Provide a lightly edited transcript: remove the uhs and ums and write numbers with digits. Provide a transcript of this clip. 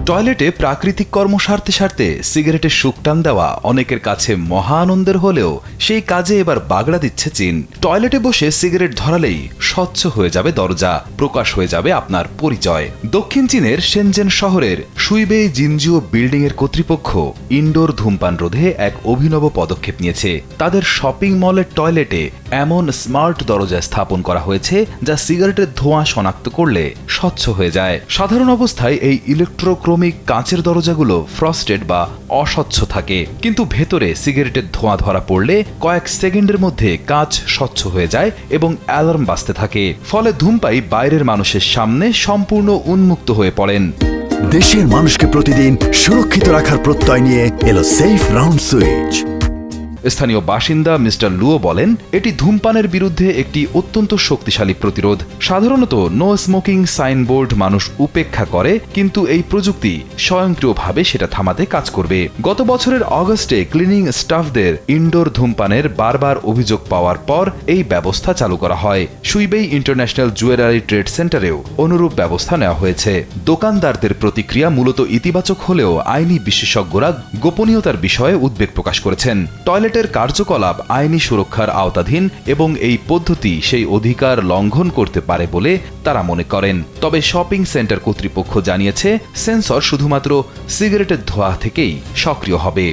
টয়লেটে প্রাকৃতিক কর্ম সারতে সারতে সিগারেটের সুকটান দেওয়া অনেকের কাছে মহা আনন্দের হলেও সেই কাজে এবার বাগড়া দিচ্ছে চীন। টয়লেটে বসে সিগারেট ধরালেই স্বচ্ছ হয়ে যাবে দরজা, প্রকাশ হয়ে যাবে আপনার পরিচয়। দক্ষিণ চীনের শেনজেন শহরের সুইবেই জিনজিও বিল্ডিং এর কর্তৃপক্ষ ইনডোর ধূমপান রোধে এক অভিনব পদক্ষেপ নিয়েছে। তাদের শপিং মলের টয়লেটে এমন স্মার্ট দরজা স্থাপন করা হয়েছে যা সিগারেটের ধোঁয়া শনাক্ত করলে স্বচ্ছ হয়ে যায়। সাধারণ অবস্থায় এই ইলেকট্রোক্রোমিক কাঁচের দরজাগুলো ফ্রস্টেড বা অস্বচ্ছ থাকে, কিন্তু ভেতরে সিগারেটের ধোঁয়া ধরা পড়লে কয়েক সেকেন্ডের মধ্যে কাঁচ স্বচ্ছ হয়ে যায় এবং অ্যালার্ম বাজতে থাকে। ফলে ধূমপায়ী বাইরের মানুষের সামনে সম্পূর্ণ উন্মুক্ত হয়ে পড়েন। দেশের মানুষকে প্রতিদিন সুরক্ষিত রাখার প্রত্যয় নিয়ে এলো সেফ রাউন্ড সুইচ। স্থানীয় বাসিন্দা মিস্টার লুও বলেন, এটি ধূমপানের বিরুদ্ধে একটি অত্যন্ত শক্তিশালী প্রতিরোধ। সাধারণত নো স্মোকিং সাইনবোর্ড মানুষ উপেক্ষা করে, কিন্তু এই প্রযুক্তি স্বয়ংক্রিয়ভাবে সেটা থামাতে কাজ করবে। গত বছরের অগস্টে ক্লিনিং স্টাফদের ইনডোর ধূমপানের বারবার অভিযোগ পাওয়ার পর এই ব্যবস্থা চালু করা হয়। সুইবেই ইন্টারন্যাশনাল জুয়েলারি ট্রেড সেন্টারেও অনুরূপ ব্যবস্থা নেওয়া হয়েছে। দোকানদারদের প্রতিক্রিয়া মূলত ইতিবাচক হলেও আইনি বিশেষজ্ঞরা গোপনীয়তার বিষয়ে উদ্বেগ প্রকাশ করেছেন। টয়লেটের কার্যকলাপ আইনি সুরক্ষার আওতাধীন এবং এই পদ্ধতি সেই অধিকার লঙ্ঘন করতে পারে বলে তারা মনে করেন। তবে শপিং সেন্টার কর্তৃপক্ষ জানিয়েছে, সেন্সর শুধুমাত্র সিগারেটের ধোঁয়া থেকেই সক্রিয় হবে।